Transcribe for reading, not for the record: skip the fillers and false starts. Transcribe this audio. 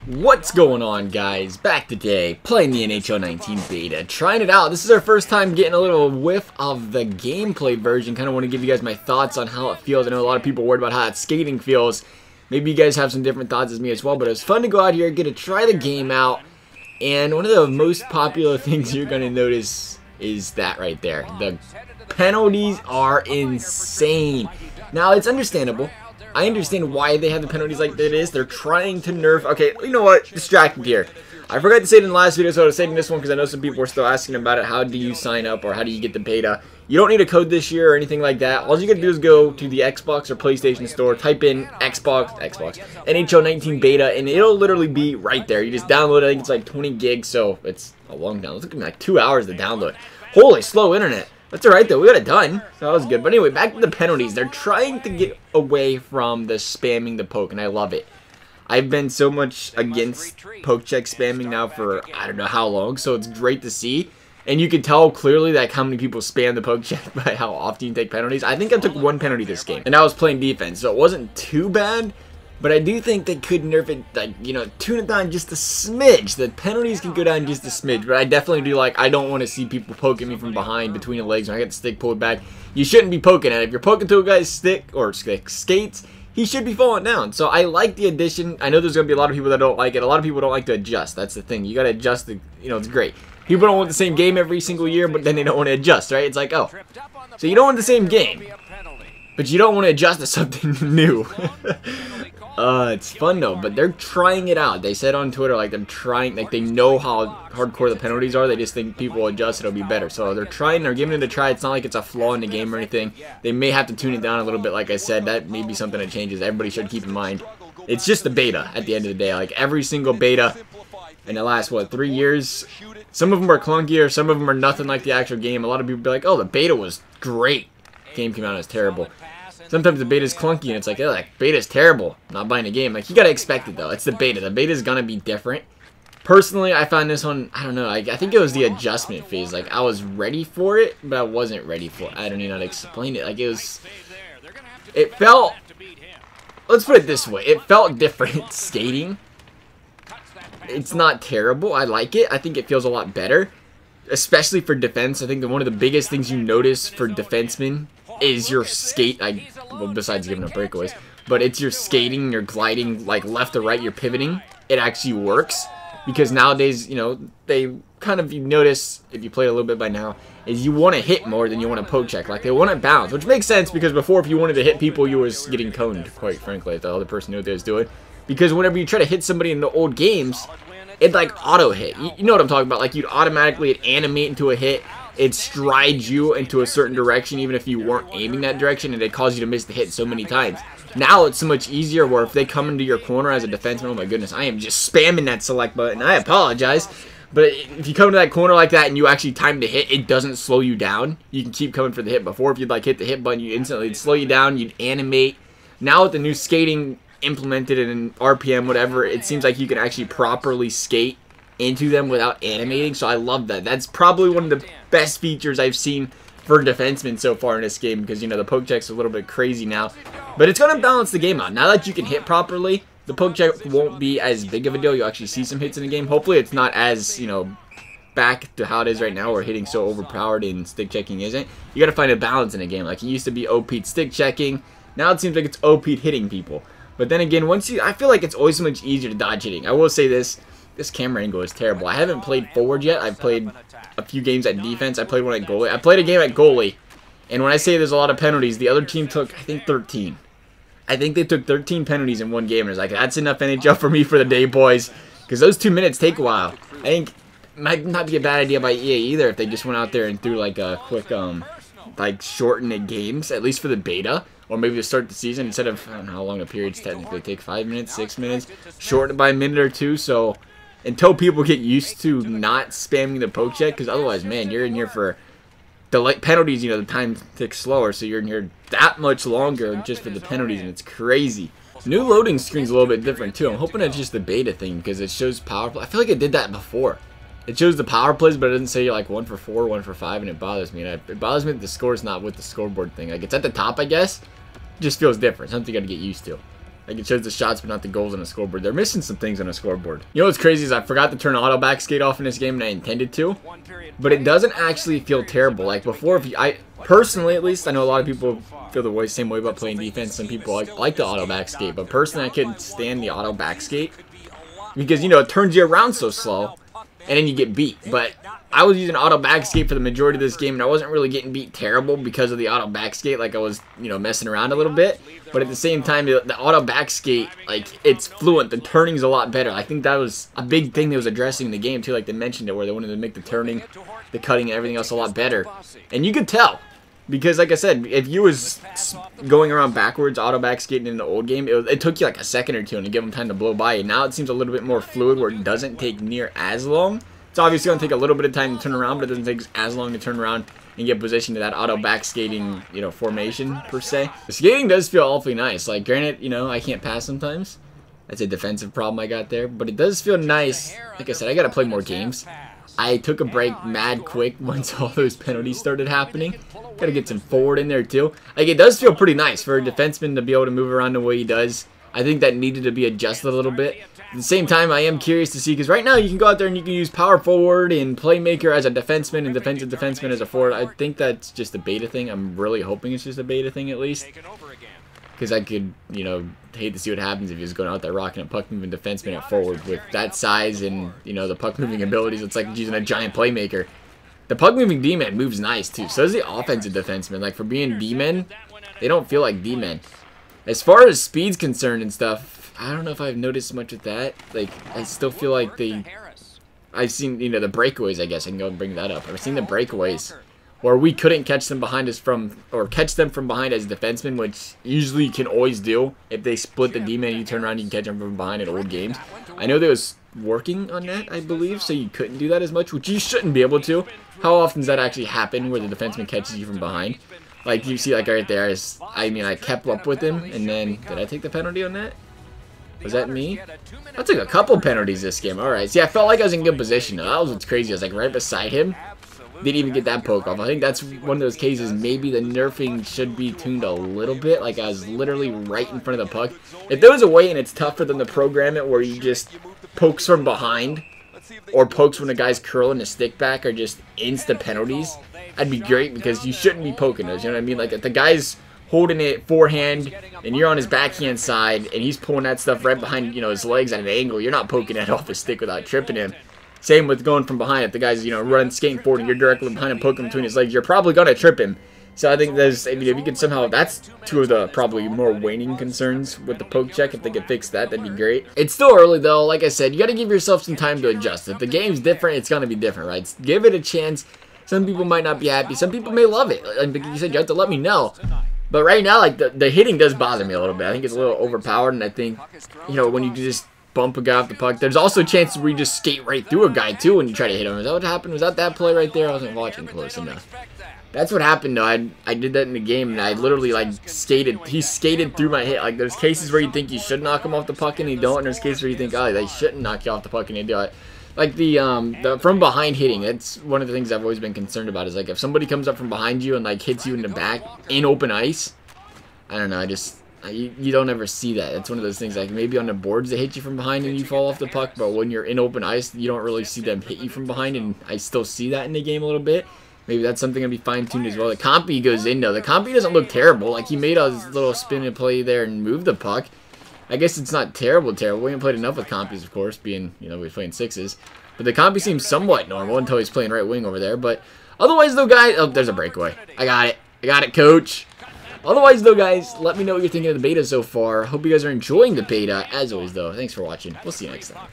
What's going on, guys? Back today, playing the NHL 19 beta, trying it out. This is our first time getting a little whiff of the gameplay version. Kind of want to give you guys my thoughts on how it feels. I know a lot of people are worried about how its skating feels. Maybe you guys have some different thoughts as me as well, but it was fun to go out here, get to try the game out. And one of the most popular things you're going to notice is that right there. The penalties are insane. Now, it's understandable. I understand why they have the penalties like that is. They're trying to nerf. Okay, you know what? Distracted here. I forgot to say it in the last video, so I was saying this one because I know some people were still asking about it. How do you sign up or how do you get the beta? You don't need a code this year or anything like that. All you gotta do is go to the Xbox or PlayStation store, type in Xbox, NHL 19 beta, and it'll literally be right there. You just download it. I think it's like 20 gigs, so it's a long download. It's like 2 hours to download. Holy slow internet. That's alright though, we got it done. So that was good. But anyway, back to the penalties. They're trying to get away from the spamming the poke, and I love it. I've been so much against poke check spamming now for I don't know how long, so it's great to see. And you can tell clearly that how many people spam the poke check by how often you take penalties. I think I took one penalty this game, and I was playing defense, so it wasn't too bad. But I do think they could nerf it, like, you know, tune it down just a smidge. The penalties can go down just a smidge, but I definitely do like, I don't want to see people poking me from behind between the legs when I get the stick pulled back. You shouldn't be poking at it. If you're poking to a guy's stick or skates, he should be falling down. So I like the addition. I know there's going to be a lot of people that don't like it. A lot of people don't like to adjust. That's the thing. You got to adjust, the, you know, it's great. People don't want the same game every single year, but then they don't want to adjust, right? It's like, oh, so you don't want the same game, but you don't want to adjust to something new. It's fun though, but they're trying it out. They said on Twitter, like, they're trying, like, they know how hardcore the penalties are. They just think people will adjust, it'll be better. So they're trying, they're giving it a try. It's not like it's a flaw in the game or anything. They may have to tune it down a little bit, like I said. That may be something that changes. Everybody should keep in mind. It's just the beta at the end of the day. Like, every single beta in the last, what, 3 years, some of them are clunkier, some of them are nothing like the actual game. A lot of people be like, oh, the beta was great. Game came out and it was terrible. Sometimes the beta's clunky and it's like, oh, that beta's terrible. Not buying the game. Like, you gotta expect it though. It's the beta. The beta's gonna be different. Personally, I found this one, I don't know, I think it was the adjustment phase. Like, I was ready for it, but I wasn't ready for it. I don't even know how to explain it. Like, it felt, let's put it this way. It felt different skating. It's not terrible. I like it. I think it feels a lot better, especially for defense. I think that one of the biggest things you notice for defensemen is your skate, well, besides giving up breakaways, but it's your skating, your gliding, like left to right, your pivoting. It actually works, because nowadays, you know, they kind of, you notice, if you played a little bit by now, is you want to hit more than you want to poke check. Like, they want to bounce, which makes sense, because before, if you wanted to hit people, you was getting coned, quite frankly, if the other person knew what they was doing. Because whenever you try to hit somebody in the old games, it'd like auto hit. You know what I'm talking about? Like, you'd automatically animate into a hit. It strides you into a certain direction even if you weren't aiming that direction, and it causes you to miss the hit so many times. Now it's so much easier where if they come into your corner as a defenseman, oh my goodness, I am just spamming that select button. I apologize. But if you come to that corner like that and you actually time the hit, it doesn't slow you down. You can keep coming for the hit. Before, if you'd like hit the hit button, you instantly, it'd slow you down, you'd animate. Now with the new skating implemented in RPM, whatever, it seems like you can actually properly skate into them without animating, so I love that. That's probably one of the best features I've seen for defensemen so far in this game, because, you know, the poke check's a little bit crazy now, but it's going to balance the game out. Now that you can hit properly, the poke check won't be as big of a deal. You'll actually see some hits in the game. Hopefully it's not as, you know, back to how it is right now, where hitting so overpowered and stick checking isn't. You got to find a balance in a game. Like, it used to be OP'd stick checking, now it seems like it's OP'd hitting people. But then again, I feel like it's always so much easier to dodge hitting. I will say this camera angle is terrible. I haven't played forward yet. I've played a few games at defense. I played one at goalie. I played a game at goalie, and when I say there's a lot of penalties, the other team took, I think, 13. I think they took 13 penalties in one game, and it's like, that's enough NHL for me for the day, boys, because those 2 minutes take a while. I think it might not be a bad idea by EA either if they just went out there and threw like a quick, like, shorten the games, at least for the beta. Or maybe to start the season, instead of, I don't know how long the periods technically take, 5 minutes, 6 minutes, shorten it by a minute or two, so until people get used to not spamming the poke check, because otherwise, man, you're in here for the penalties, you know, the time ticks slower, so you're in here that much longer just for the penalties, and it's crazy. New loading screen's a little bit different, too. I'm hoping it's just the beta thing, because it shows power play. I feel like it did that before. It shows the power plays, but it doesn't say, like, 1 for 4, 1 for 5, and it bothers me. And it bothers me that the score's not with the scoreboard thing. Like, it's at the top, I guess. It just feels different. Something you gotta get used to. Like, it shows the shots but not the goals on the scoreboard. They're missing some things on the scoreboard. You know what's crazy is I forgot to turn auto back skate off in this game, and I intended to. But it doesn't actually feel terrible. Like, before, I personally, at least, I know a lot of people feel the same way about playing defense. Some people like the auto back skate. But personally, I couldn't stand the auto back skate. Because, you know, it turns you around so slow. And then you get beat. But I was using auto back skate for the majority of this game, and I wasn't really getting beat terrible because of the auto back skate. Like, I was, you know, messing around a little bit. But at the same time, the auto back skate, like, it's fluent. The turning's a lot better. I think that was a big thing they was addressing in the game, too. Like, they mentioned it, where they wanted to make the turning, the cutting, and everything else a lot better. And you could tell. Because, like I said, if you was going around backwards, auto back skating in the old game, it took you like a second or two and to give them time to blow by. And now it seems a little bit more fluid, where it doesn't take near as long. It's obviously going to take a little bit of time to turn around, but it doesn't take as long to turn around and get positioned to that auto back skating, you know, formation, per se. The skating does feel awfully nice. Like, granted, you know, I can't pass sometimes. That's a defensive problem I got there. But it does feel nice. Like I said, I got to play more games. I took a break mad quick once all those penalties started happening. Got to get some forward in there, too. Like, it does feel pretty nice for a defenseman to be able to move around the way he does. I think that needed to be adjusted a little bit. At the same time, I am curious to see, because right now you can go out there and you can use power forward and playmaker as a defenseman and defensive defenseman as a forward. I think that's just a beta thing. I'm really hoping it's just a beta thing, at least. Because I could, you know, hate to see what happens if he's going out there rocking a puck-moving defenseman at forward with that size and, you know, the puck-moving abilities. It's like using a giant playmaker. The puck-moving D-men moves nice, too. So does the offensive defenseman. Like, for being D-men, they don't feel like D-men. As far as speed's concerned and stuff, I don't know if I've noticed much with that. Like, I still feel like I've seen, you know, the breakaways, I guess. I can go and bring that up. I've seen the breakaways where we couldn't catch them behind us or catch them from behind as defensemen, which usually you can always do. If they split the D-man, you turn around, you can catch them from behind in old games. I know they was working on that, I believe, so you couldn't do that as much, which you shouldn't be able to. How often does that actually happen where the defenseman catches you from behind? Like, you see, like, right there, I kept up with him, and then, did I take the penalty on that? Was that me? I took a couple penalties this game. Alright, see, I felt like I was in good position. That was what's crazy. I was, like, right beside him. Didn't even get that poke off. I think that's one of those cases maybe the nerfing should be tuned a little bit. Like, I was literally right in front of the puck. If there was a way, and it's tough for them to program it, where you just pokes from behind, or pokes when a guy's curling a stick back, or just insta penalties, that'd be great, because you shouldn't be poking those, you know what I mean? Like, if the guy's holding it forehand, and you're on his backhand side, and he's pulling that stuff right behind, you know, his legs at an angle, you're not poking it off his stick without tripping him. Same with going from behind. If the guy's, you know, running, skating forward, and you're directly behind him, poking between his legs, you're probably going to trip him. So I think there's, I mean, if you could somehow, that's two of the probably more waning concerns with the poke check. If they could fix that, that'd be great. It's still early, though. Like I said, you got to give yourself some time to adjust. If the game's different, it's going to be different, right? Give it a chance. Some people might not be happy. Some people may love it. Like you said, you have to let me know. But right now, like, the hitting does bother me a little bit. I think it's a little overpowered, and I think, you know, when you just bump a guy off the puck, there's also chances where you just skate right through a guy, too, when you try to hit him. Is that what happened? Was that play right there? I wasn't watching close enough. That's what happened, though. I did that in the game, and I literally, like, he skated through my hit. Like, there's cases where you think you should knock him off the puck, and you don't, and there's cases where you think, oh, they shouldn't knock you off the puck, and you do it. Like, the from behind hitting, that's one of the things I've always been concerned about, is, like, if somebody comes up from behind you and, like, hits you in the back in open ice, I don't know, you don't ever see that. It's one of those things, like, maybe on the boards they hit you from behind and you fall off the puck, but when you're in open ice, you don't really see them hit you from behind, and I still see that in the game a little bit. Maybe that's something to be fine-tuned as well. The compy goes in, though. The compy doesn't look terrible. Like, he made a little spin and play there and moved the puck. I guess it's not terrible. We haven't played enough with compies, of course, being, you know, we're playing sixes. But the compy seems somewhat normal until he's playing right wing over there. But otherwise, though, guys... Oh, there's a breakaway. I got it. I got it, coach. Otherwise, though, guys, let me know what you're thinking of the beta so far. Hope you guys are enjoying the beta. As always, though, thanks for watching. We'll see you next time.